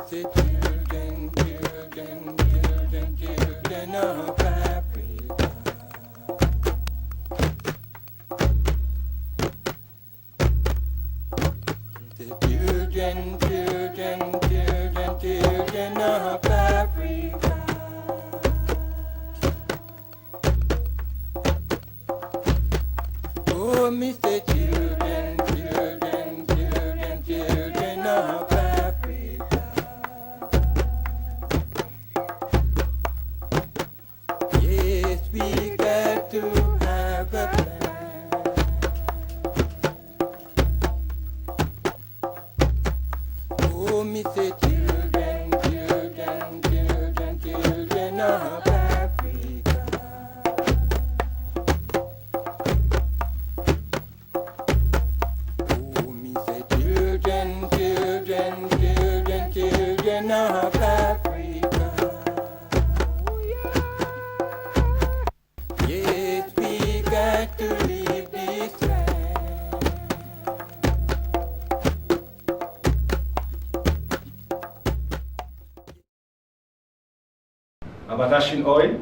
the children, children, children, children of Africa. The children, children, children, children of Africa. Oh, Mr. Children, children, children, children of Africa. Yes, we got to have a plan. Oh, Mr. Children, children, children, children of Africa. Children, children, children, children of Africa. Yes, we got to leave this land. Abatashin oil,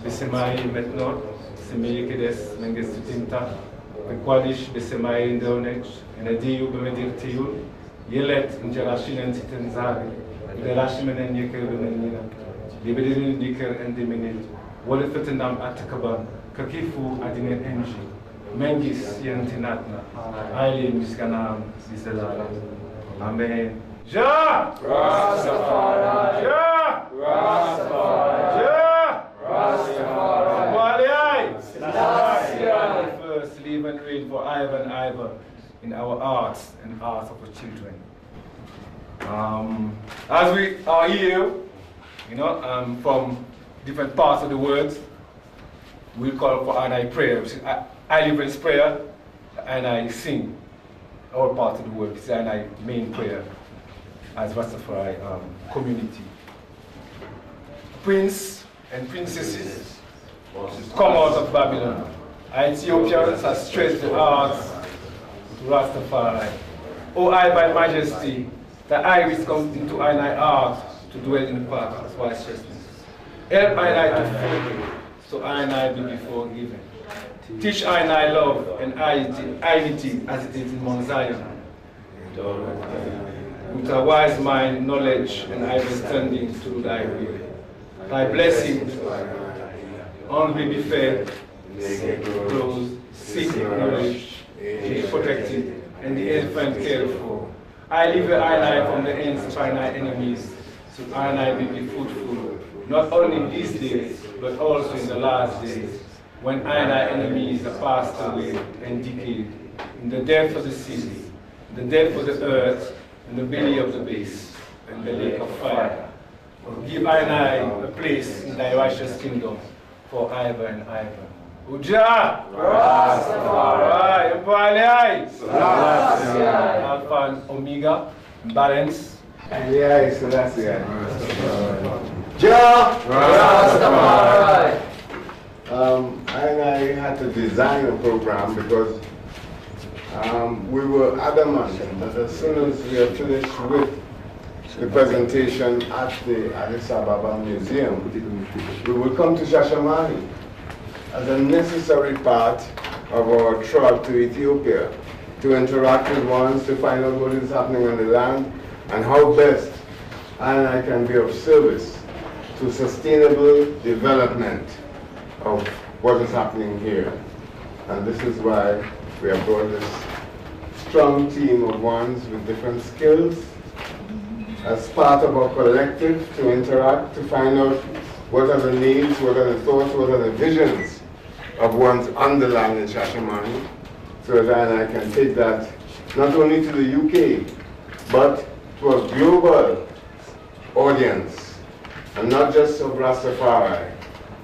bisemai maintenant, semei kedes menges tinta, bequalish bisemai indonech, and a diu bemedir tiul, yelet injerashin and sitenzari, the rashimen and yeker benina, libidin diker and diminit, wolifetendam atakaban, kakifu adinen enji, mengis yentinatna, aili miskanam, biselala. Amen. Ja! Ras Tafari! Ja! Ras Tafari! Ja! Ras Tafari! Haile Selassie I. First, live and reign for ever and ever in our hearts and hearts of our children. As we are here, from different parts of the world, we call for and I prayer, which is I live in prayer, and I sing all parts of the world. It's and I main prayer as Ras Tafari community. Prince and princesses come out of Babylon. Ethiopians have stretched the hearts to Ras Tafari. O I, by majesty, the iris comes into I heart to dwell in the path of righteousness. Help I to forgive, so I be forgiven. Teach I love and unity as it is in Mount Zion. With a wise mind, knowledge, and understanding through thy will. Thy blessings only be fed, clothed, sick, nourished, protected, and the infant cared for. I leave I from the ends of my enemies, so I be fruitful, not only in these days, but also in the last days, when I enemies are passed away and decayed, in the depth of the sea, the depth of the earth, and the belly of the beast, and the lake of fire. Give I a place in thy righteous kingdom for ever and ever. Uja! Ras Tafari! Haile Selassie I. Alpha and Omega, balance. Haile Selassie I. Ras Tafari! I had to design a program because we were adamant that as soon as we are finished with the presentation at the Addis Ababa Museum, we will come to Sheshamani as a necessary part of our trip to Ethiopia, to interact with ones, to find out what is happening on the land, and how best I can be of service to sustainable development of what is happening here. And this is why we have brought this strong team of ones with different skills as part of our collective to interact, to find out what are the needs, what are the thoughts, what are the visions of ones on the land in Sheshamani, so that I can take that not only to the UK, but to a global audience, and not just of Ras Tafari,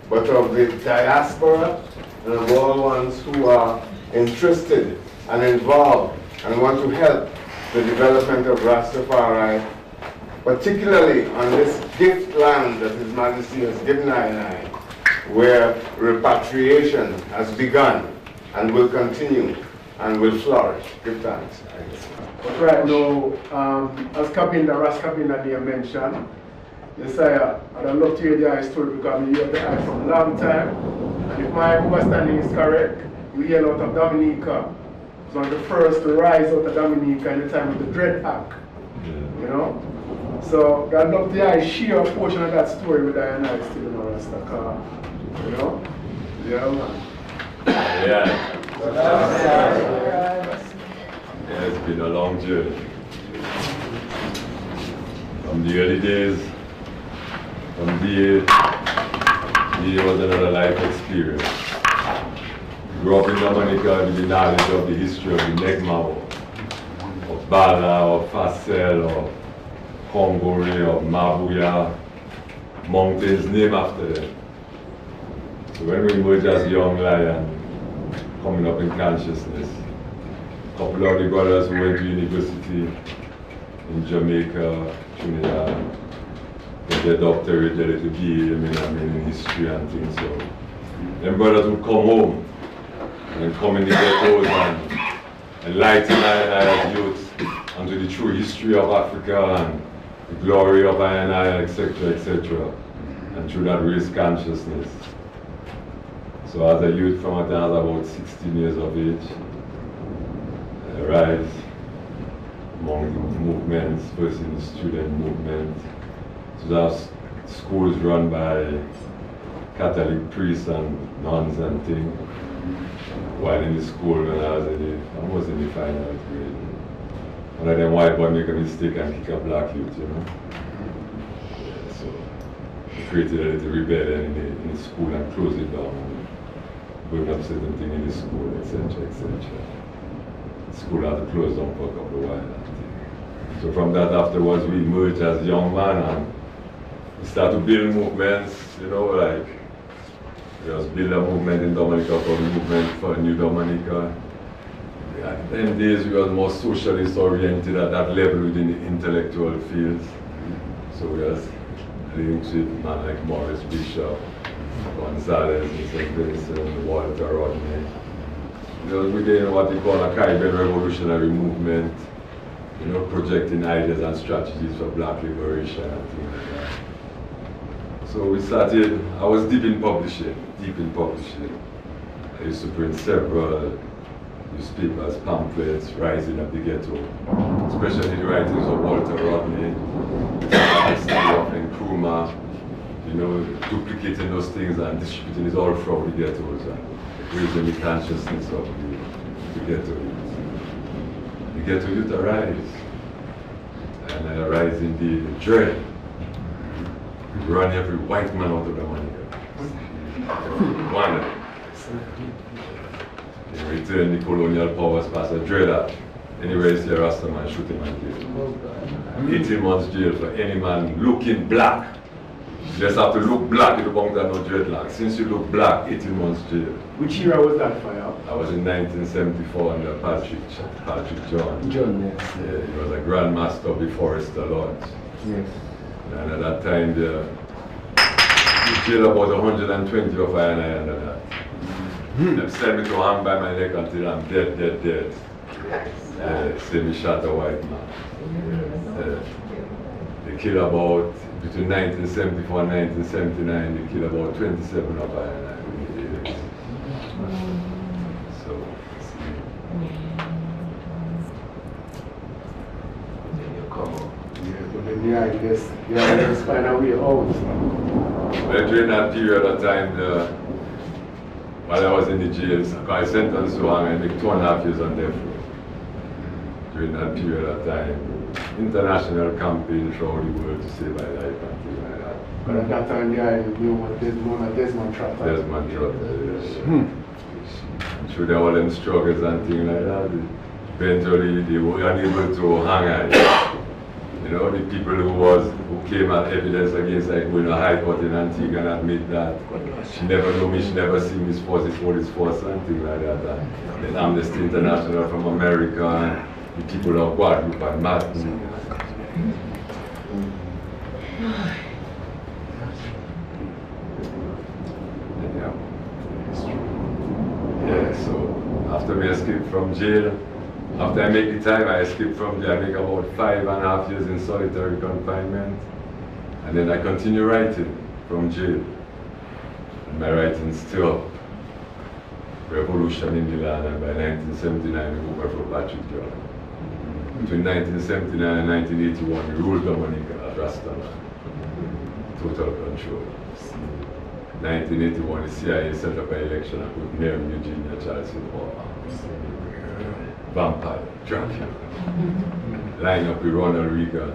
but of the diaspora and of all ones who are interested and involved and want to help the development of Ras Tafari, particularly on this gift land that His Majesty has given I, where repatriation has begun and will continue and will flourish. Give thanks. But right now, as Ras Kabinda there mentioned, Yesaya, I'd love to hear the eye story because we hear the eye from a long time. And if my understanding is correct, you hear out of Dominica. It was one of the first to rise out of Dominica in the time of the Dread Act. You know? So I'd love to share a portion of that story with I and I still, you know, Rasta. You know? Yeah, man. Yeah. Yeah, it's been a long journey. From the early days, from the was another life experience. Grew up in Dominica with the knowledge of the history of the Negma, of Bala, of Facel, of Congore, of Mabuya, mountains named after them. So when we emerged as young lions, coming up in consciousness, a couple of the brothers who went to university in Jamaica, Trinidad, got their doctorate, their little BA, in history and things. So them brothers would come home and come in the ghettos and enlighten I as youth onto the true history of Africa and the glory of I, etc., etc. And through that race consciousness. So as a youth from a time I was about 16 years of age, I rise among the movements, first in the student movement. So that's schools run by Catholic priests and nuns and things. While in the school when I was in the final grade. One of them white boy make a mistake and kick a black youth, you know. Yeah, so we created a little rebellion in the school and closed it down. Going up certain things in the school, etc., etc. The school had to close down for a couple of while. So from that afterwards we emerged as young men and we started to build movements, you know, like just build a movement in Dominica called the Movement for New Dominica. In them days we were more socialist oriented at that level within the intellectual fields. So we was linked with men like Morris Bishop, Gonzalez, St. Vincent, Walter Rodney. Just within what they call a Caribbean revolutionary movement, you know, projecting ideas and strategies for black liberation and things like that. So we started, I was deep in publishing. I used to print several newspapers, pamphlets, Rising of the Ghetto, especially the writings of Walter Rodney, of Nkrumah, you know, duplicating those things and distributing it all throughout the ghettos and raising the consciousness of the ghetto youth. The ghetto youth arise, and I arise in the dread. Run every white man out of the money. Every one of them. In return, the colonial powers pass a dread act. Anywhere you see a Rasta man, shoot him and kill him. 18 months jail for any man looking black. You just have to look black, you don't have no dreadlock. Since you look black, 18 months jail. Which era was that for you? I was in 1974 under Patrick John. John, yes. Yeah, he was a grandmaster before Forester Lodge. Yes. And at that time, they jailed about 120 of I under that. They sent me to hang by my neck until I'm dead. Say me shot a white man. They killed about, between 1974 and 1979, they killed about 27 of I. So, You just find a way out. But during that period of time, while I was in the jail, I sentenced to hang and make 2.5 years on death row. During that period of time, international campaign throughout the world to save my life and things like that. But at that time, you knew what Desmond Trotter. Desmond Trotter, yes. Through all them struggles and things like that, eventually they were unable to hang I. You know, the people who came at evidence against like going to High Court in Antigua and admit that she never knew me, she never seen me force, and things like that. And then Amnesty International from America and the people of Guadeloupe and Martin. Yeah, so after we escaped from from jail. After I make the time, I escape from jail. I make about 5.5 years in solitary confinement. And then I continue writing from jail. And my writing still up. Revolution in the land, and by 1979 we moved for Patrick John. Between 1979 and 1981 we ruled Dominica at Ras Tafari. Total control. 1981 the CIA set up an election and put Mary Eugenia Charles in power. Vampire, Dracula. Line up with Ronald Reagan.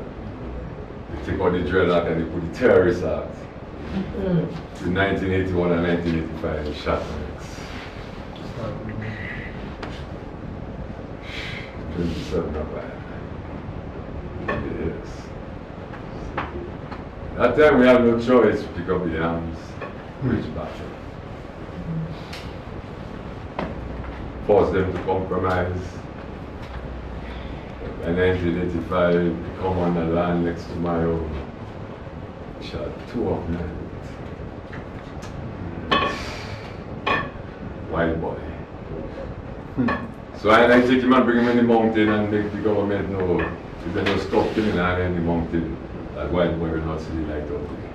They take out the dreadlock and they put the terrorist act. In 1981 and 1985 they shot me. 27 of that. Yes. That time we had no choice to pick up the arms, reach battle. Force them to compromise. In 1985, they come on the land next to my own. Shot 2 of them. White boy. So I take him and bring him in the mountain and make the government know if they don't stop killing her in the mountain, that white boy will not see the light of day.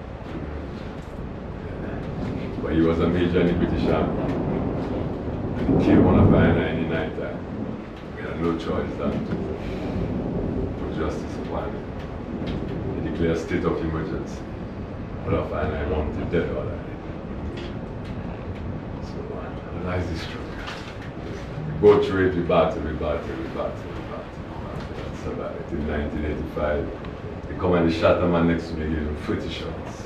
But he was a major in the British Army. And he killed one of our in the night time. We had no choice than to put justice upon him. He declared a state of emergency. All of our wanted dead already. So analyze this struggle. Go through it, we battle. That's about it. In 1985, they come and they shot a man next to me, gave him 40 shots.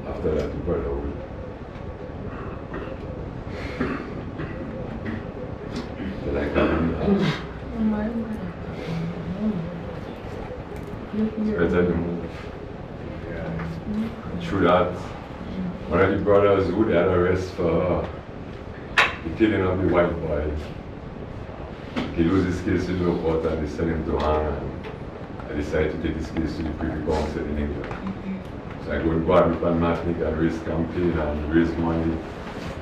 After that, we brought away. Then I got him down. It's better to move. Through that, one of the brothers who they had arrested for the killing of the white boy. He lose his case to the low court and they sent him to hang, and I decided to take his case to the Privy Council in England. So I go to Guadalupe and Martinique and raise campaign and raise money.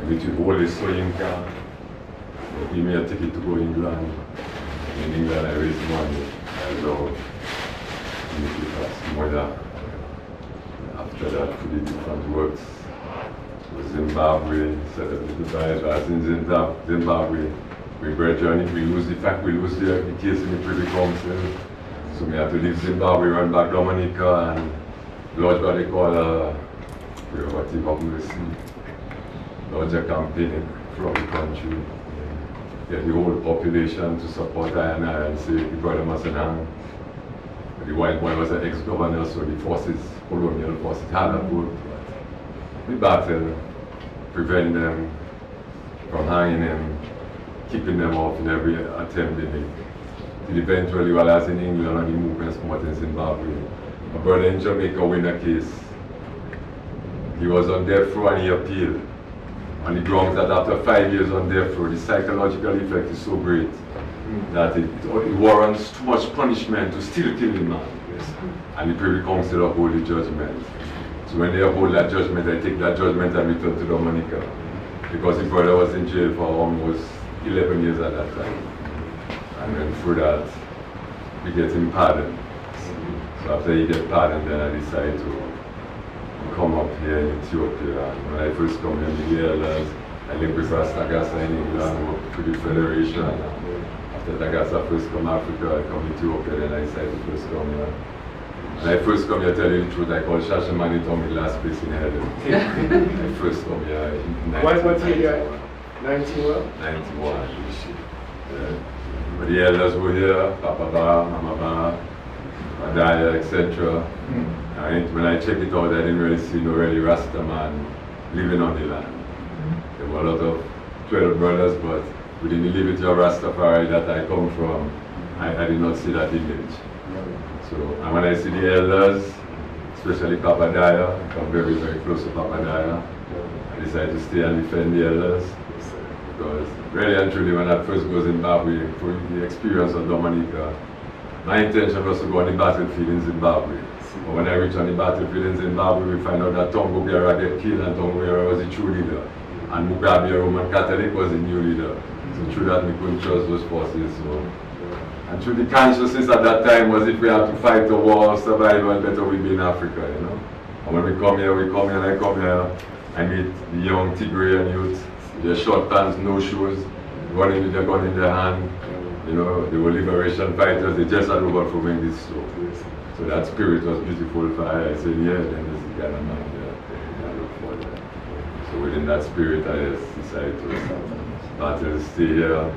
I go to Haile Soyinka. They give me a ticket to go to England. In England I raise money. I go to Mother. After that, we did different works. Zimbabwe, set up the Dubai, as in Zimbabwe. We gradually, we lose the case in the Privy Council. So we have to leave Zimbabwe, run back Dominica and lodge what they call a prerogative of mercy. Lodge a campaign from the country. Get the whole population to support I and say the brother mustn't hang. The white boy was an ex-governor, so the forces, colonial forces, had a vote. We battle, prevent them from hanging them, keeping them off in every attempt they make. Till eventually, while I was in England on the movements promoting in Zimbabwe, my brother in Jamaica win a case. He was on death row and he appealed. On the grounds that after 5 years on death row, the psychological effect is so great that it warrants too much punishment to still kill the man. Yes. And the Privy Council uphold the judgment. So when they uphold that judgment, I take that judgment and return to Dominica. Because his brother was in jail for almost 11 years at that time. And then through that, we get him pardoned. So after he gets pardoned, then I decide to come up here in Ethiopia. And when I first come here in the elders, I linked with Ras Tafari in England, worked for the Federation. After Tagasa first come Africa, I come to Ethiopia, then I decided to first come here. When I first come here, tell you the truth, I call Sheshamani told me last place in heaven. I first come here in 91. What year? 91? 91. Yeah. But the elders were here, Papa Ba, Mama Ba, Adaya, etc. And when I check it out, I didn't really see no really Rasta man living on the land. There were a lot of 12 brothers, but within the liberty of Rastafari that I come from, I did not see that image. So, and when I see the elders, especially Papa Daya, I come very, very close to Papa Daya, I decided to stay and defend the elders. Because really and truly, when I first go to Zimbabwe, for the experience of Dominica, my intention was to go on the battlefield in Zimbabwe. But when I reach on the battlefield in Zimbabwe, we find out that Tongo Biara get killed and Tongo Biara was the true leader. And Mugabe, a Roman Catholic, was the new leader. So through that, we couldn't trust those forces. So. And through the consciousness at that time was if we had to fight the war, survival, better we be in Africa, you know. And when we come here, and I come here, I meet the young Tigrayan youth, their short pants, no shoes, running with their gun in their hand. You know, they were liberation fighters, they just had over from this. So that spirit was beautiful for I said, yeah, then there's the kind of man there. I look for that. So within that spirit, I just decided to stay here.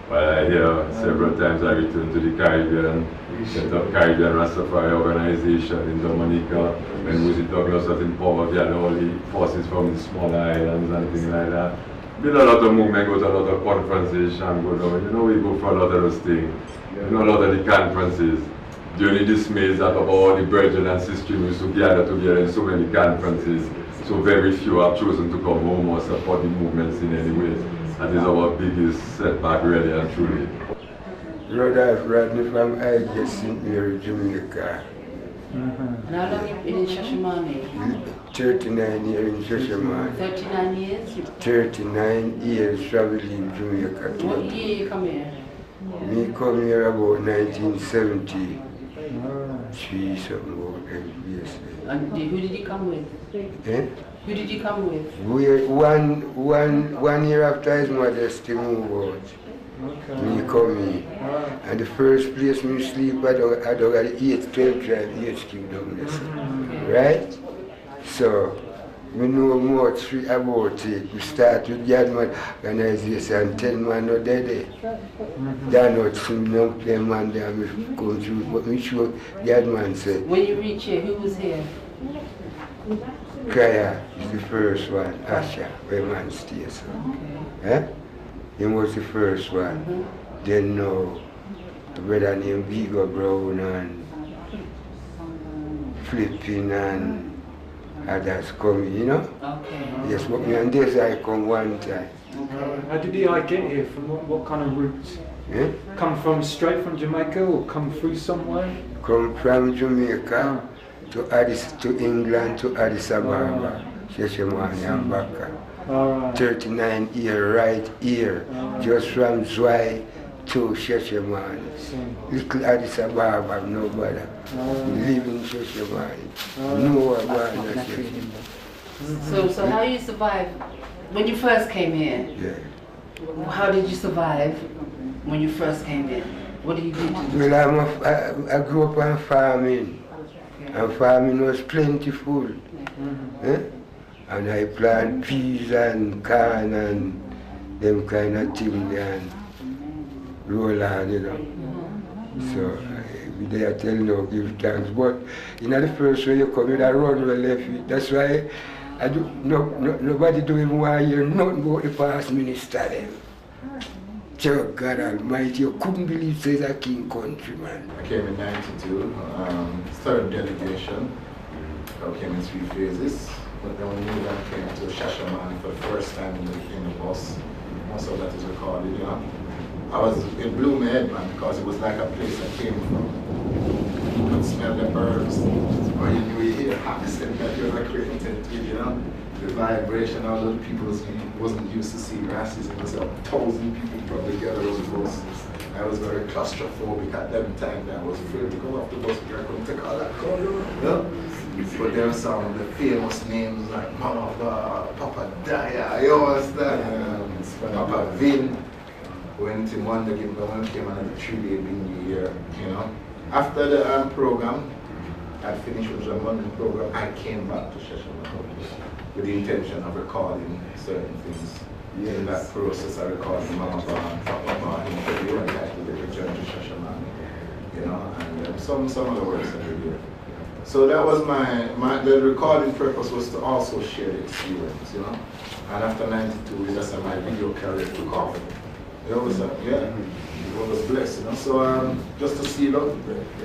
While I hear several times I return to the Caribbean, set up Caribbean Ras Tafari organization in Dominica. When Woozy Douglas was in power, we had all the forces from the smaller islands and things like that. Been a lot of movement, go to a lot of conferences, and go down. You know, we go for a lot of those things. You know, a lot of the conferences. The only dismay is that of all the brethren and sisters used to gather together in so many conferences. So very few have chosen to come home or support the movements in any way. That is our biggest setback, really and truly. Rudolph Rodney from Haile St. Mary, Jamaica. And how long have you been in Sheshamani? 39 years in Sheshamani. 39 years? 39 years traveling in Jamaica. What year you come here? Me come here about 1973, something about that, yes. And who did you come with? Eh? Who did you come with? One year after his mother still moved out. Me come here. And the first place me sleep I don't have the 812 drive HQ down there. Right? So we know more about it. We start with Yardman organization and 10 man not dead. They're not some young man there going through, but we sure Yardman said. When you reach here, who was here? Kaya is the first one, Asha, where man stays. Eh? He was the first one. Then now, a brother named Vigo Brown and Flipping and others coming, you know? Okay. Yes, but me and this I come one time. How did the I get here? From what kind of route? Eh? Come from straight from Jamaica or come through somewhere? Come from Jamaica to England to Addis Ababa, Sheshamani and back. Alright. 39 years right here, just from Zwei to Sheshamani. Little Addis Ababa, nobody. Live in Sheshamani. No about Sheshamani. So how you survived when you first came here? Yeah. How did you survive when you first came here? What did you do? Well, I grew up on farming. And farming was plentiful. Eh? And I plant peas and corn and them kind of things and roll on, you know. So I tell no give thanks. But in the first way you come in, I run well left it. That's why I do nobody do even want to hear nothing about the past minister them. Dear God Almighty, you couldn't believe there's a king country, man. I came in 92, third delegation. I came in 3 phases. But then when we came to Sheshamani for the first time in the bus, most of that is recorded, you know. It blew my head, man, because it was like a place I came from. You could smell the herbs, or you knew you hear accent that you were acquainted with, you know. The vibration, all those people wasn't used to seeing racism. It was 1,000 people probably together on the bus. I was very claustrophobic at that time. I was afraid to go off the bus because I couldn't take all that cold, you know. But there were some of the famous names like Mama Papa Daya, you understand? Papa Vin. When Tim Wonder came on the 3-day bingy year, you know. After the program, I finished with the London program, I came back to Sheshamani with the intention of recording certain things. In that process, I recorded Mama Bar, Papa Bar, and February titled The Return to Sheshamani, you know, and some of the works that we did. So that was the recording purpose was to also share the experience, you know. And after 92, that's when my video career took off. It was, it was blessed, you know. So just to see, look,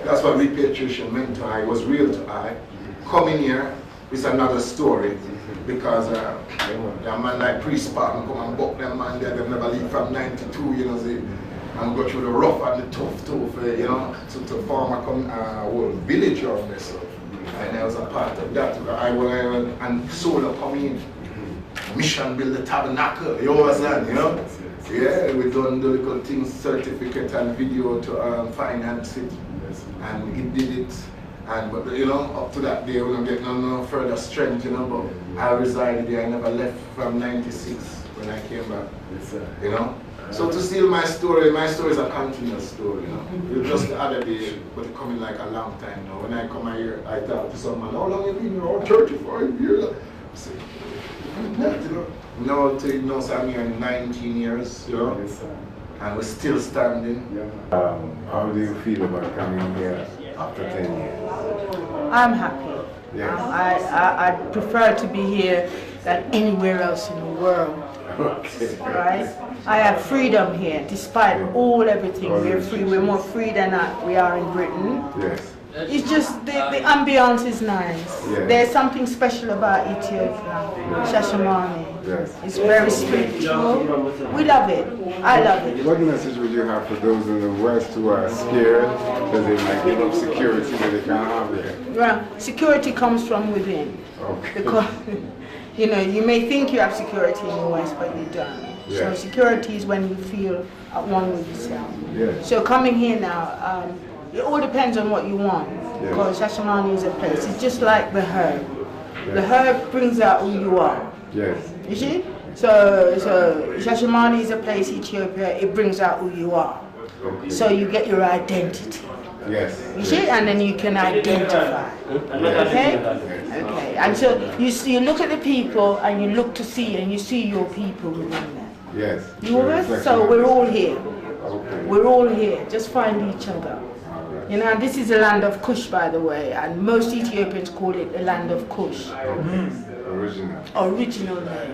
that's what repatriation meant to I. It was real to I. Coming here is another story because a man like Priest Spartan come and buck them man there, they never leave from 92, you know, and go through the rough and the tough, you know, to form a whole village around this. And I was a part of that. And solo come in. mission build the tabernacle, you understand, you know? Yeah, we done the little things, certificate and video to finance it, and it did it. And but you know, up to that day, we don't get no further strength, you know. But I resided there. I never left from '96 when I came back, you know. So to steal my story is a continuous story, you know. It was just the other day, but it coming like a long time now. When I come here, I talk to someone, how long you been here? Oh, 35 years. I say, that, you know. Now, so I'm here 19 years, you know, and we're still standing. How do you feel about coming here after 10 years? I'm happy. Yes. I'd prefer to be here than anywhere else in the world. Okay. Right? I have freedom here, despite everything. We're free. We're more free than we are in Britain. Yes. It's just the ambience is nice. Yes. There's something special about Ethiopia, Sheshamani. Yes. It's very spiritual. We love it. I love it. What message would you have for those in the West who are scared because they might give up security that they can't have here? Well, security comes from within. Okay. Because, you know, you may think you have security in the West, but you don't. Yes. So security is when you feel at one with yourself. Yes. So coming here now, it all depends on what you want. Yes. Because Sheshamani is a place. It's just like the herb. Yes. The herb brings out who you are. Yes. You see? So Sheshamani is a place, Ethiopia, it brings out who you are. Okay. So you get your identity. Yes. You see? And then you can identify. Okay? Okay. And so you look at the people and you look to see and you see your people within them. Yes. You with us? So we're all here. Okay. We're all here. Just find each other. You know, this is the land of Kush, by the way, and most Ethiopians call it the land of Kush. Original name.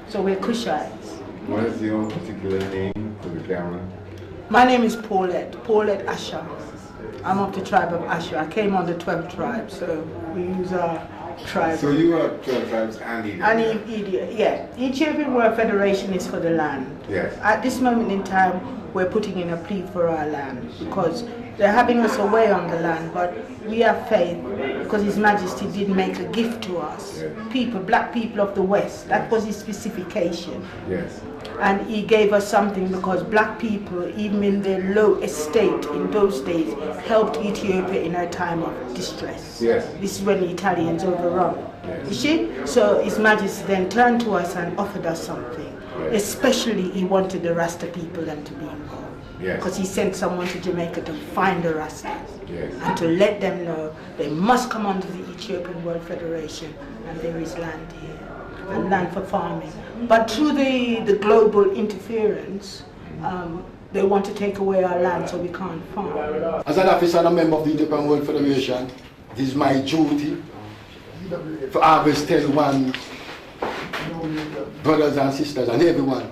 So we're Kushites. What is your particular name for the camera? My name is Paulette Asher. I'm of the tribe of Asher. I came on the 12th tribe, so we use our tribe. So you are 12 tribes and Ethiopia? Yeah. Ethiopian World Federation is for the land. Yes. At this moment in time, we're putting in a plea for our land because they're having us away on the land, but we have faith because His Majesty did make a gift to us. Yes. People, black people of the West, that was his specification. Yes. And he gave us something because black people, even in their low estate in those days, helped Ethiopia in her time of distress. Yes. This is when the Italians overrun. Yes. You see? So His Majesty then turned to us and offered us something. Yes. Especially he wanted the Rasta people then to be involved. Yes. Because he sent someone to Jamaica to find the Rastas. Yes. And to let them know they must come under the Ethiopian World Federation and there is land here. And land for farming. But through the global interference, they want to take away our land so we can't farm. As an officer and a member of the Ethiopian World Federation, it is my duty to always tell one's brothers and sisters and everyone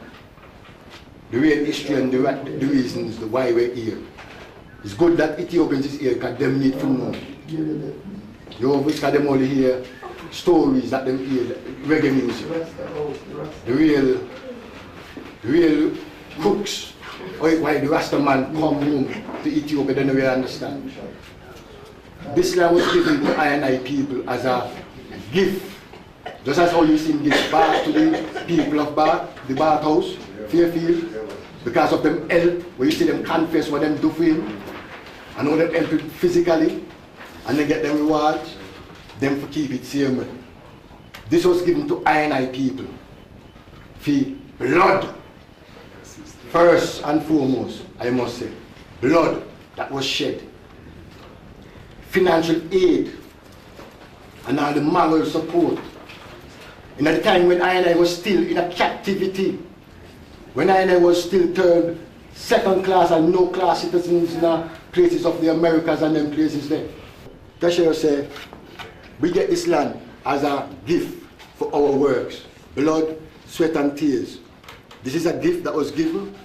the real history and the reasons why we're here. It's good that Ethiopians is here because them need to know. You always got them only hear stories that them hear, reggae music. The real crooks, why the Rasta man come home to Ethiopia, they don't really understand. This land was given to I people as a gift. Just as how you see give back to the people of Bath, the Bath House, Fairfield, because of them help, where you see them confess what them do for him, and how them help him physically, and then get them rewards, them for keep it same way. This was given to I people. For blood, first and foremost, I must say, blood that was shed. Financial aid, and all the moral support. In a time when I was still in a captivity, when I was still turned second class and no class citizens in the places of the Americas and them places there. Tasha say, we get this land as a gift for our works, blood, sweat and tears. This is a gift that was given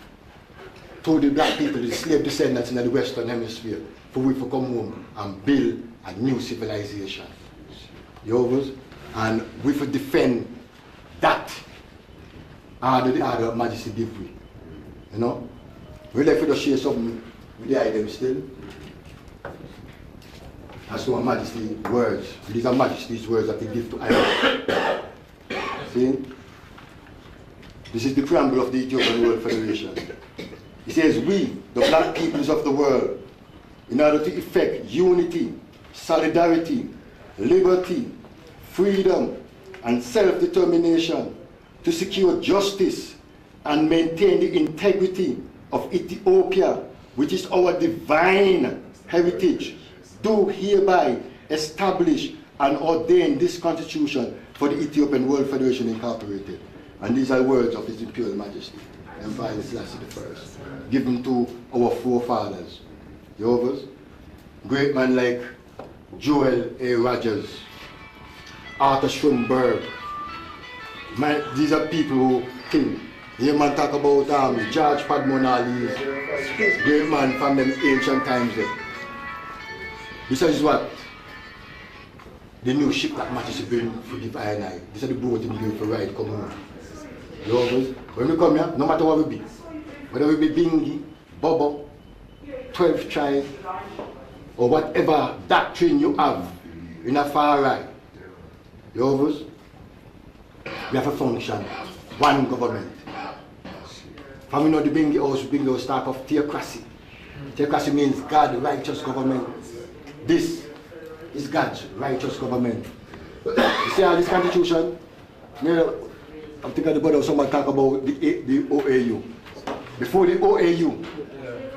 to the black people, the slave descendants in the Western Hemisphere, for we to come home and build a new civilization. You know, and we for defend that order the order of Majesty give we. You know? We like to share something with the item still. As to our Majesty's words. These are Majesty's words that they give to Ireland. See? This is the preamble of the Ethiopian World Federation. It says, we, the black peoples of the world, in order to effect unity, solidarity, liberty, freedom, and self-determination, to secure justice and maintain the integrity of Ethiopia, which is our divine heritage, do hereby establish and ordain this constitution for the Ethiopian World Federation Incorporated. And these are words of His Imperial Majesty, Emperor Haile Selassie I, given to our forefathers. Jehovah's, great men like Joel A. Rogers, Arthur Schoenberg. These are people who think. Here man talk about George Padmonali, great man from them ancient times there. This is what the new ship that Majesty bring for give I and I. This is the boat in the for ride come on. Lovers, when we come here, no matter what we be, whether we be Bingi, Bobo, 12 tribe, or whatever doctrine you have in a far right, lovers, we have a function, one government. From we know the Bingi house, Bingi house type of theocracy. Theocracy means God, righteous government. This is God's righteous government. You see how this constitution, you know, I'm thinking about someone talk about the OAU. Before the OAU,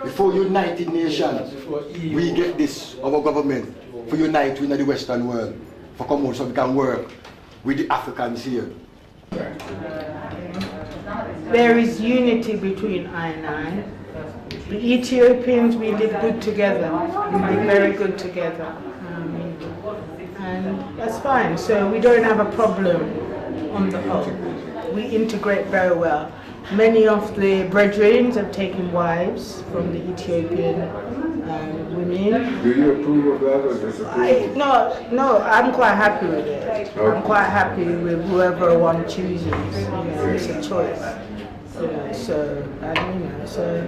before United Nations, we get this, our government, for unite in the Western world, for come out so we can work with the Africans here. There is unity between I and I. The Ethiopians, we live good together. We live very good together. And that's fine. So we don't have a problem on the whole. We integrate very well. Many of the brethren have taken wives from the Ethiopian women. Do you approve of that or disapprove? No, I'm quite happy with it. Okay. I'm quite happy with whoever one chooses. You know, it's a choice. You know, so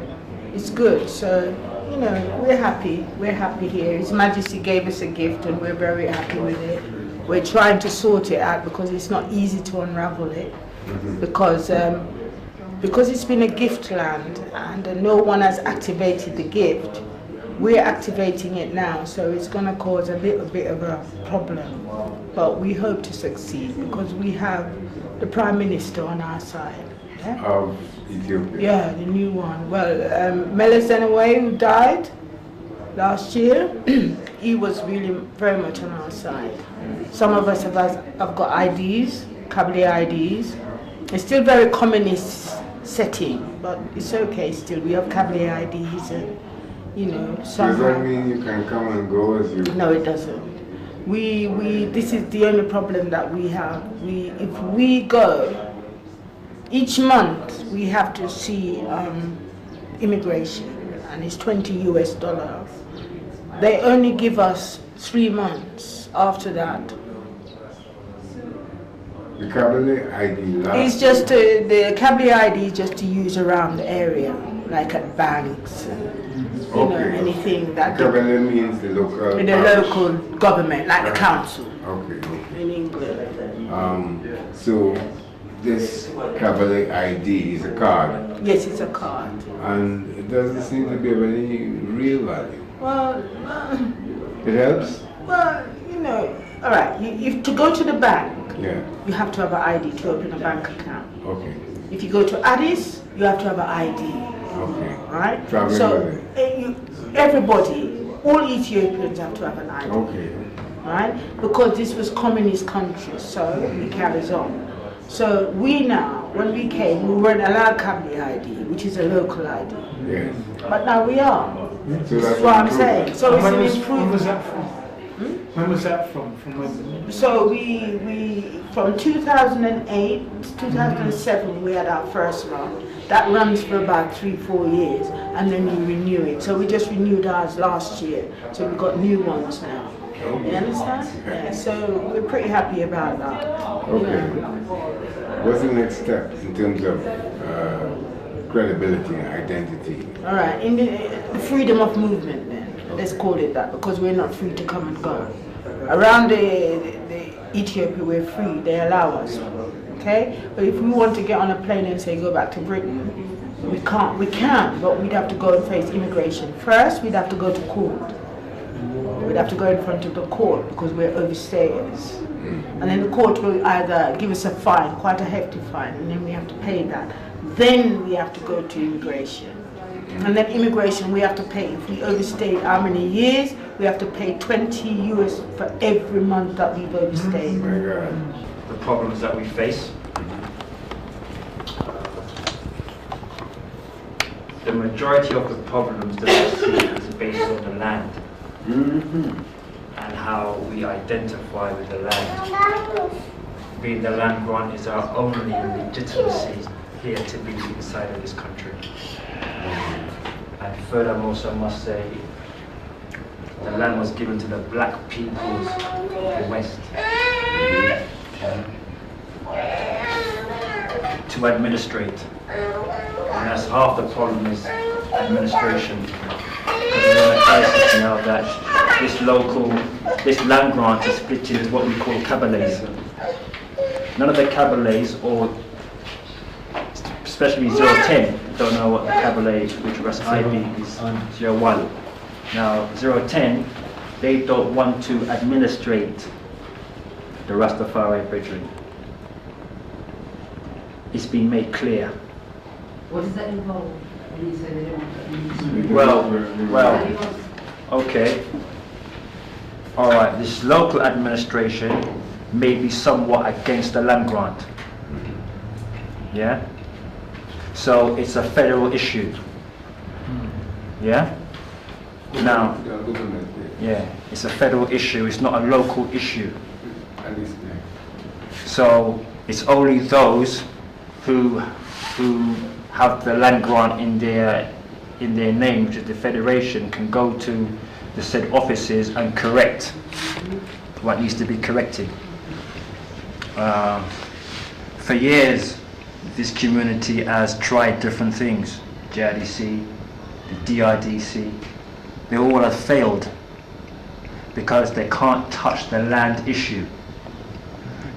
it's good. So, you know, we're happy. We're happy here. His Majesty gave us a gift and we're very happy with it. We're trying to sort it out because it's not easy to unravel it. Because it's been a gift land and no one has activated the gift. We're activating it now, so it's going to cause a little bit of a problem. But we hope to succeed because we have the Prime Minister on our side. Yeah? Of Ethiopia? Yeah, the new one. Well, Haile Selassie I, who died last year, he was really very much on our side. Some of us have got IDs, Kabyle IDs. It's still very communist setting, but it's okay still. We have Kabyle IDs and, you know, does that mean you can come and go as you... No, it doesn't. This is the only problem that we have. If we go, each month we have to see immigration, and it's $20 US. They only give us 3 months. After that, the Kabyle ID. It's just the Kabyle ID is just to use around the area, like at banks. You know, anything that... Kabyle means the local... The local government, like the council. Okay. In England. So, this Kabyle ID is a card? Yes, it's a card. And it doesn't seem to be of any real value. Well... It helps? Well, you know, alright, if to go to the bank, you have to have an ID to open a bank account. Okay. If you go to Addis, you have to have an ID. Okay. Right? Traveling so everybody, all Ethiopians have to have an ID. Okay. Right? Because this was communist countries, so it carries on. So we now, when we came, we weren't allowed Kabyle ID, which is a local ID. Yes. But now we are. So that's what I'm saying. So it's an improvement. When was that from? When was that from? From when? So we from 2008, 2007 we had our first one. That runs for about 3-4 years, and then we renew it. So we just renewed ours last year. So we've got new ones now. You understand? Yeah. So we're pretty happy about that. Okay. What's the next step in terms of credibility and identity? All right. In the freedom of movement, then let's call it that, because we're not free to come and go. Around the Ethiopia, we're free. They allow us okay? But if we want to get on a plane and say go back to Britain, we can't. We can, but we'd have to go and face immigration. First, we'd have to go to court. We'd have to go in front of the court because we're overstayers. And then the court will either give us a fine, quite a hefty fine, and then we have to pay that. Then we have to go to immigration. And then immigration, we have to pay. If we overstay how many years, we have to pay 20 US for every month that we've overstayed. The problems that we face. The majority of the problems that I see is based on the land and how we identify with the land. Being the land grant is our only legitimacy here to be inside of this country. And furthermore, I must say, the land was given to the black peoples of the West to administrate. And that's half the problem is administration. Because we're in a crisis now that this land grant is split into what we call cabales. None of the cabales, or especially 010, don't know what the cabale, which Ras IB is 01. Now 010, they don't want to administrate the Ras Tafari brethren. It's been made clear. What does that involve when you say they don't want to administrate? Well, okay. All right, this local administration may be somewhat against the land grant. Yeah? So it's a federal issue. Yeah? Now, yeah, it's a federal issue, it's not a local issue. So it's only those who have the land grant in their name, which is the federation, can go to the said offices and correct what needs to be corrected. For years, this community has tried different things. JRDC, the DRDC, they all have failed because they can't touch the land issue.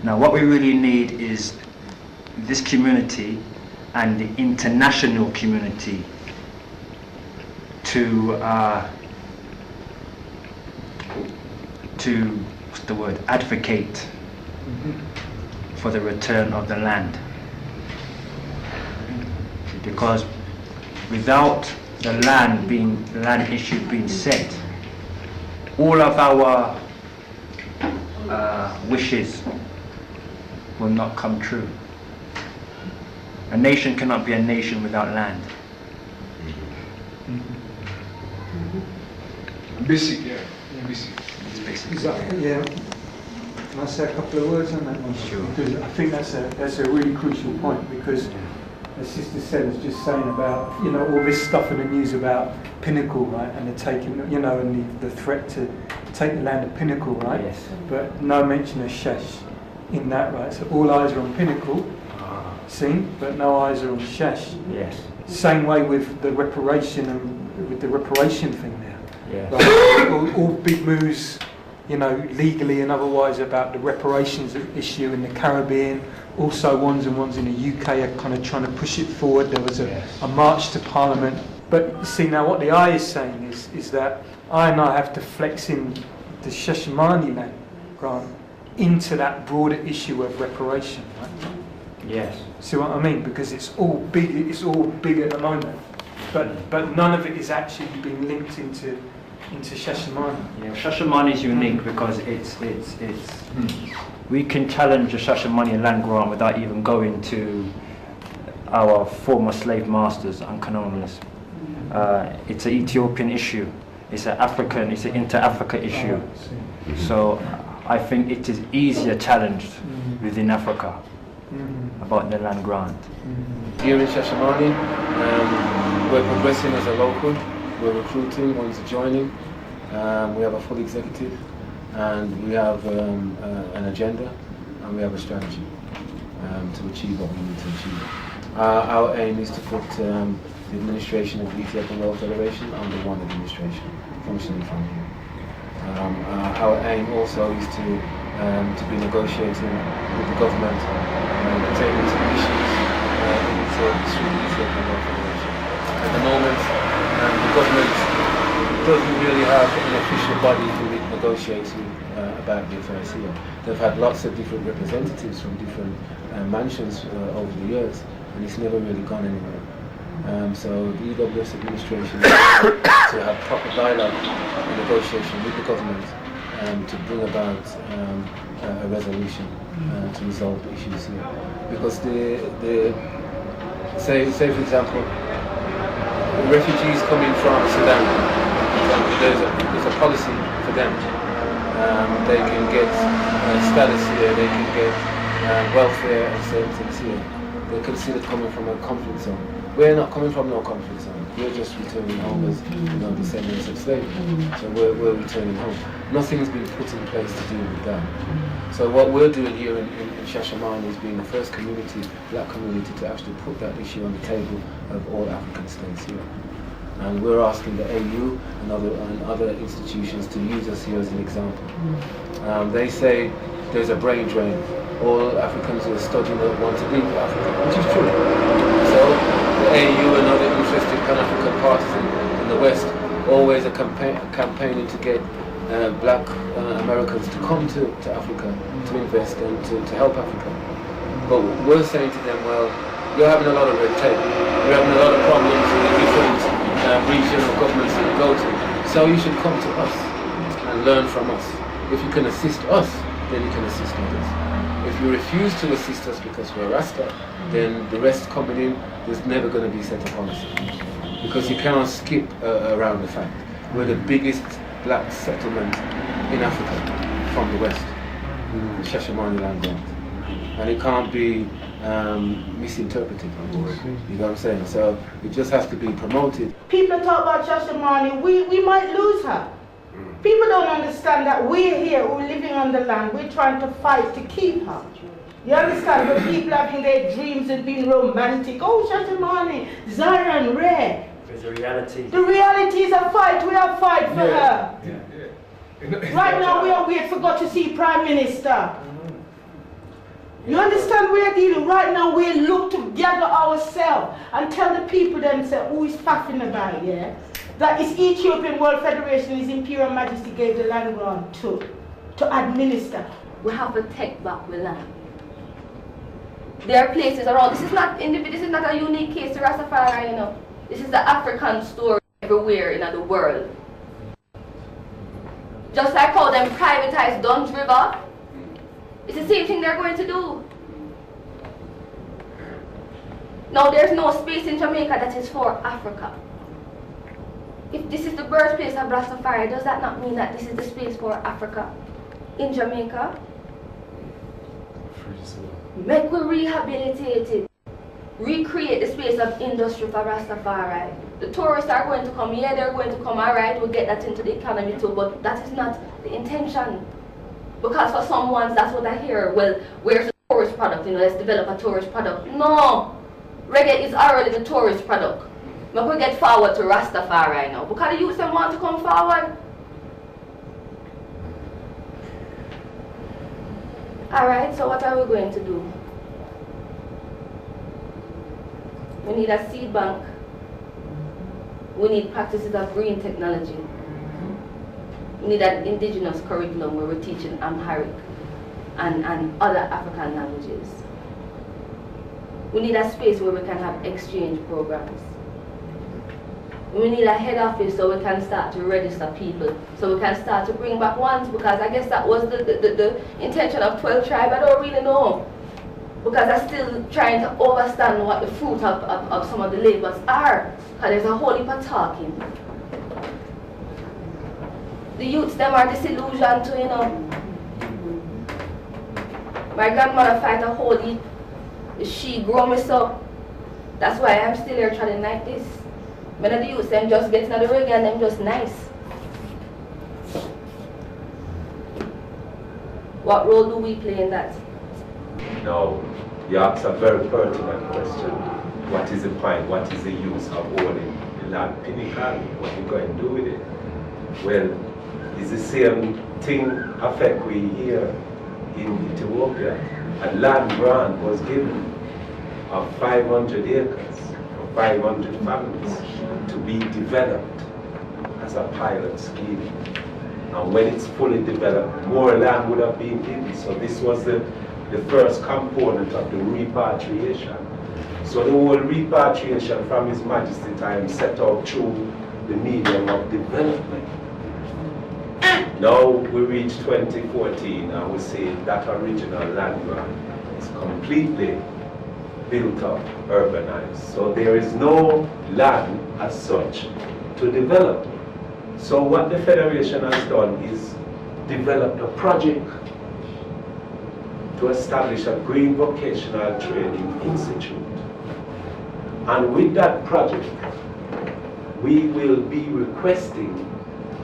Now what we really need is this community and the international community to what's the word, advocate for the return of the land. Because without the land issue being set, all of our wishes will not come true. A nation cannot be a nation without land. Basic, yeah. Basic. It's basic. Exactly, yeah. Can I say a couple of words on that one? Sure. Because I think that's a really crucial point, because as Sister Sen was just saying about, all this stuff in the news about Pinnacle, right, and the taking, and the threat to take the land of Pinnacle, right? Yes. But no mention of Shesh in that, right? So all eyes are on Pinnacle, seen, but no eyes are on Shesh. Yes. Same way with the reparation and with the reparation thing there. Yes. Right? all big moves, legally and otherwise about the reparations issue in the Caribbean. Also ones in the UK are kind of trying to push it forward. There was a march to Parliament. But see, now what the I is saying is that I have to flex in the Sheshamani land grant into that broader issue of reparation, right? Yes. See what I mean? Because it's all big at the moment. But none of it is actually being linked into Sheshamani. Yeah, Sheshamani is unique because we can challenge the Sheshamani land grant without even going to our former slave masters and colonialists. It's an Ethiopian issue. It's an inter-Africa issue. So I think it is easier challenged within Africa about the land grant. Here in Sheshamani, we're progressing as a local. We're recruiting, one's joining. We have a full executive, and we have an agenda, and we have a strategy to achieve what we need to achieve. Our aim is to put the administration of the Ethiopian World Federation under one administration, functioning from here. Our aim also is to to be negotiating with the government pertaining to issues in the Ethiopian World Federation. At the moment, the government doesn't really have an official body who it negotiates with about the affairs here. They've had lots of different representatives from different mansions over the years, and it's never really gone anywhere. So the EWS administration needs to have proper dialogue and negotiation with the government to bring about a resolution to resolve the issues here. Because say for example, the refugees coming from Sudan, there's a policy for them. They can get status here, they can get welfare and certain things here. They're considered coming from a conflict zone. We're not coming from no conflict zone. We're just returning home as descendants of slaves. So we're returning home. Nothing's been put in place to deal with that. So what we're doing here in Sheshamani is being the first community, black community, to actually put that issue on the table of all African states here. And we're asking the AU and other institutions to use us here as an example. They say there's a brain drain. All Africans who are studying want to leave Africa, which is true. So the AU and other interested Pan-African parties in the West always are campaigning to get black Americans to come to Africa to invest and to help Africa. But we're saying to them, well, you're having a lot of red tape. You're having a lot of problems with the different regional governments that you go to. So you should come to us and learn from us. If you can assist us, then you can assist others. If you refuse to assist us because we're Rasta, then the rest coming in, there's never going to be set a policy. Because you cannot skip around the fact. We're the biggest black settlement in Africa from the West, the Sheshamani land grant. And it can't be misinterpreted. You know what I'm saying? So it just has to be promoted. People talk about Sheshamani, we might lose her. People don't understand that we're here, we're living on the land, we're trying to fight to keep her. You understand? But people having their dreams and being romantic, oh Sheshamani, Zion, rare. There's a reality. The reality is a fight, we are fight for her. Right now we are waiting for God to see Prime Minister. You understand we are dealing? Right now we look to gather ourselves and tell the people themselves who is puffing about, yeah? That is Ethiopian World Federation, His Imperial Majesty gave the land grant to administer. We have to take back the land. There are places around. This is not a unique case to Rastafari, you know. This is the African story everywhere in the world. Just like how them privatized Dunn's River, it's the same thing they're going to do. Now there's no space in Jamaica that is for Africa. If this is the birthplace of Rastafari, does that not mean that this is the space for Africa in Jamaica? Make we rehabilitate it. Recreate the space of industry for Rastafari. The tourists are going to come, yeah, they're going to come, alright, we'll get that into the economy too, but that is not the intention. Because for some ones, that's what I hear, well, where's the tourist product, you know, let's develop a tourist product. No! Reggae is already the tourist product. But we get forward to Rastafari now. Because the youth them want to come forward. Alright, so what are we going to do? We need a seed bank. We need practices of green technology. We need an indigenous curriculum where we're teaching Amharic and other African languages. We need a space where we can have exchange programs. We need a head office so we can start to register people, so we can start to bring back ones, because I guess that was the intention of 12 Tribe. I don't really know, because I'm still trying to understand what the fruit of some of the labels are, because there's a whole heap of talking. The youths, them are disillusioned too, you know. My grandmother fight a whole heap. She grew me so. That's why I'm still here trying like this. Many of the youths, them just getting out of the reggae and them just nice. What role do we play in that? Now, you ask a very pertinent question. What is the point? What is the use of owning the land pinnacle? What are you going to do with it? Well, is the same thing affect we here in Ethiopia, a land grant was given of 500 acres for 500 families to be developed as a pilot scheme. And when it's fully developed, more land would have been given. So this was the first component of the repatriation. So the whole repatriation from His Majesty time set out through the medium of development. Now we reach 2014 and we see that original land grant is completely built up, urbanized. So there is no land as such to develop. So what the Federation has done is developed a project to establish a Green Vocational Training Institute. And with that project, we will be requesting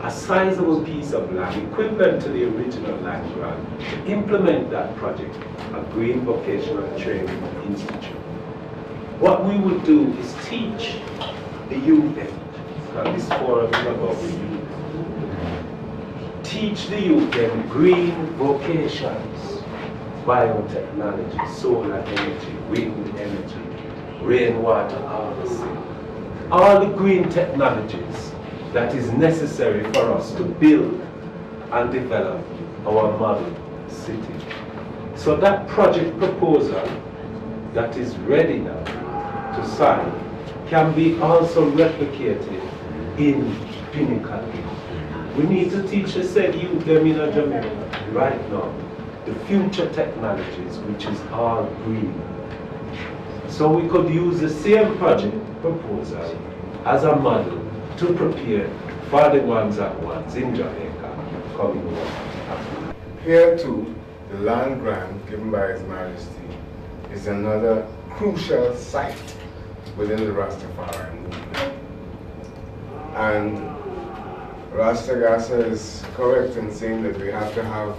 a sizable piece of land equivalent to the original land grant to implement that project, a Green Vocational Training Institute. What we will do is teach the youth, because this forum is about the youth. Teach the youth them green vocations, biotechnology, solar energy, wind energy, rainwater harvesting, all the green technologies that is necessary for us to build and develop our model city. So that project proposal that is ready now to sign can be also replicated in Pinnacle. We need to teach the said youth them in Jamaica right now the future technologies, which is all green. So we could use the same project proposal as a model to prepare for the ones at once in Jamaica coming on. Here too, the land grant given by His Majesty is another crucial site within the Ras Tafari movement. And Ras Tafari is correct in saying that we have to have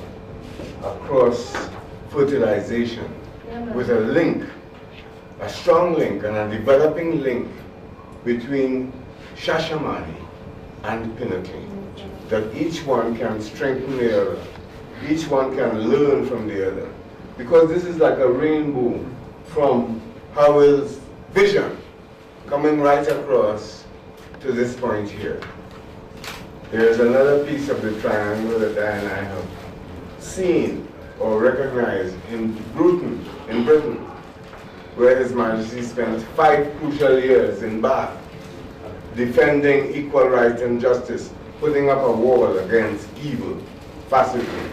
a cross-fertilization with a link, a strong link and a developing link between Sheshamani and Pinnacle, that each one can strengthen the other, each one can learn from the other. Because this is like a rainbow from Howell's vision coming right across to this point here. There's another piece of the triangle that I have seen or recognized in Britain, where His Majesty spent 5 crucial years in Bath, defending equal right and justice, putting up a wall against evil, fascism,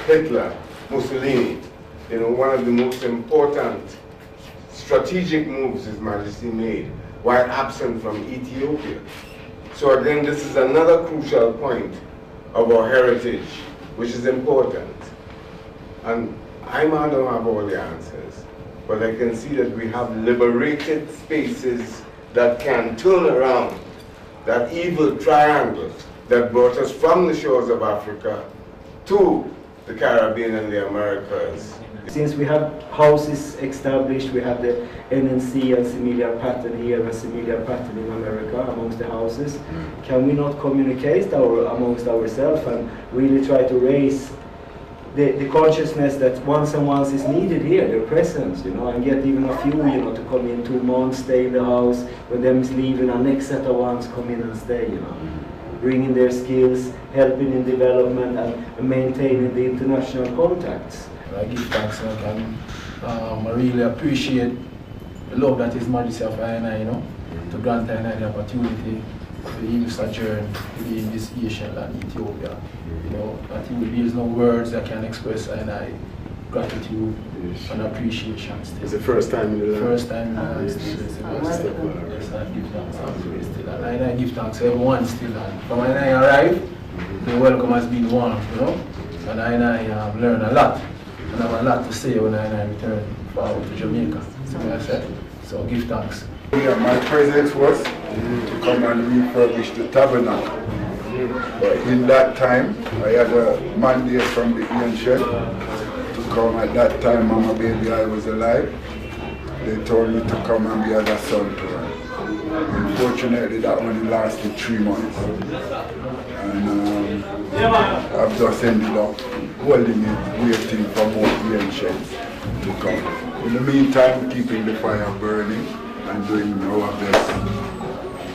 Hitler, Mussolini. You know, one of the most important strategic moves His Majesty made while absent from Ethiopia. So again, this is another crucial point of our heritage, which is important. And I might not have all the answers, but I can see that we have liberated spaces that can turn around that evil triangle that brought us from the shores of Africa to the Caribbean and the Americas. Since we have houses established, we have the NNC and similar pattern here and similar pattern in America amongst the houses, can we not communicate amongst ourselves and really try to raise the consciousness that once and once is needed here, their presence, you know, and get even a few, you know, to come in 2 months, stay in the house, when them is leaving, and next set of ones come in and stay, you know, bringing their skills, helping in development and maintaining the international contacts. I give thanks and I really appreciate the love that His Majesty of I, you know, to grant I the opportunity to even sojourn in this Asian land, Ethiopia. You know, I think there is no words that can express I gratitude and appreciation still. It's the first time in the land? First time in the land still. Yes, I give thanks still. And I give thanks to everyone still. And from when I arrived, the welcome has been warm, you know, and I have learned a lot. And I have a lot to say when I return forward to Jamaica. So give thanks. Yeah, my presence was to come and refurbish the tabernacle. But in that time, I had a mandate from the ancient to come. At that time, Mama Baby I was alive. They told me to come and be as a son to her. Unfortunately, that only lasted 3 months. And I've just ended up holding it, waiting for more ancients to come. In the meantime, keeping the fire burning and doing our best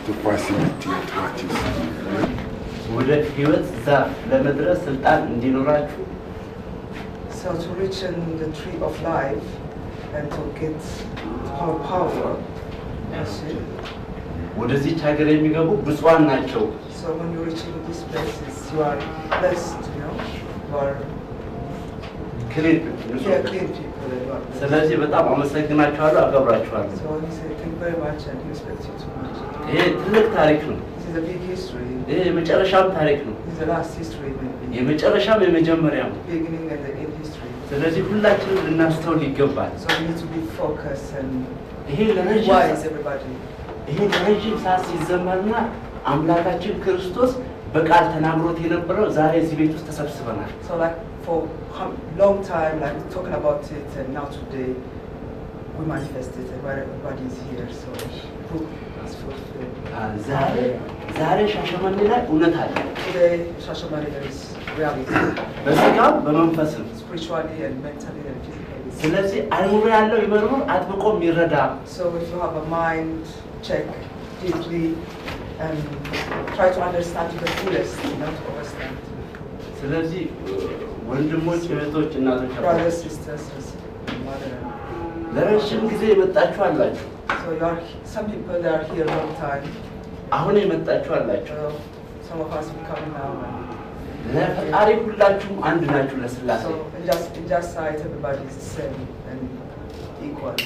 to facilitate what is needed. So to reach the tree of life and to get power. So when you're reaching these places, you are blessed, you know, you are clean people. clean people. ስለዚህ በጣም አመሰግናችኋለሁ አከብራችኋለሁ። So he said, thank you very much and he respects you too much. ይሄ ትልቅ ታሪክ ነው። This is a big history. ይሄ የመጨረሻም ታሪክ ነው። This is the last history maybe. የመጨረሻም የመጀመሪያም። Beginning and the end history. ስለዚህ ሁላችንም ልናስተውል ይገባል። So we need to be focused and ይሄ ለረጅም wise everybody. ይሄ ለረጅም ሰዓት ሲዘመርና አምላካችን ክርስቶስ በቃል ተናግሮት የነበረው ዛሬ እዚህ ቤት ውስጥ ተሰብስበናል። So like for a long time, like talking about it, and now today we manifested it. Everybody is here, so hope is fulfilled. ዛሬ ሻሸመኔ ላይ እውነት አለ። Today, Sheshamani, there is reality. በስጋም በመንፈስም Spiritually and mentally and physically. ስለዚህ አይምሮ ያለው ይመርምር አጥብቆ የሚረዳ። So if you have a mind, check deeply and try to understand to the fullest, not to overstand. ስለዚህ ወንድሞች እህቶች እናቶች Brothers, sisters, mother. ለረጅም ጊዜ የመጣችሁ አላችሁ። So you are some people that are here a long time. አሁን የመጣችሁ አላችሁ። Some of us will come now. ለፈጣሪ ሁላችሁም አንድ ናችሁ ለስላሴ። So in just sight everybody is the same and equal.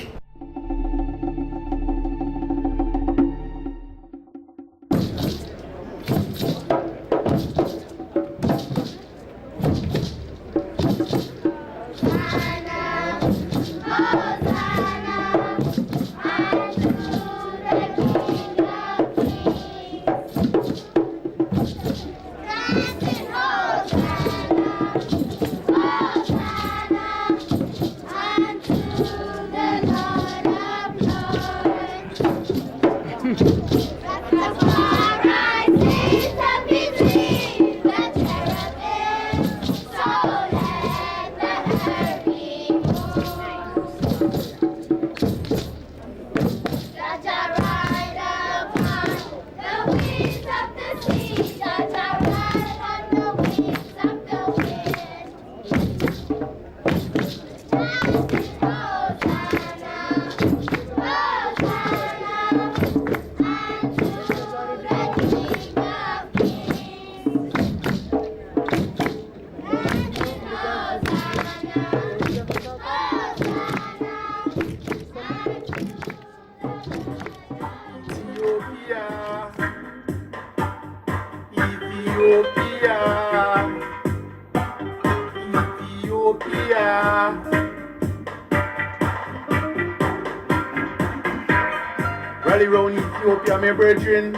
Rally round Ethiopia, my brethren.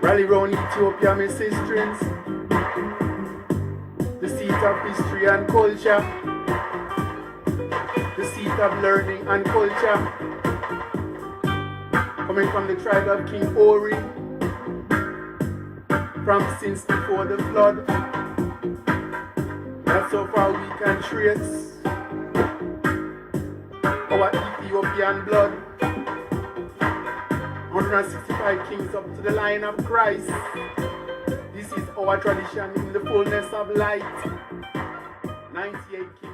Rally round Ethiopia, my sisters. The seat of history and culture. The seat of learning and culture. Coming from the tribe of King Ori. From since before the flood. That's how far we can trace our Ethiopian blood. 165 kings up to the line of Christ. This is our tradition in the fullness of light. 98 kings.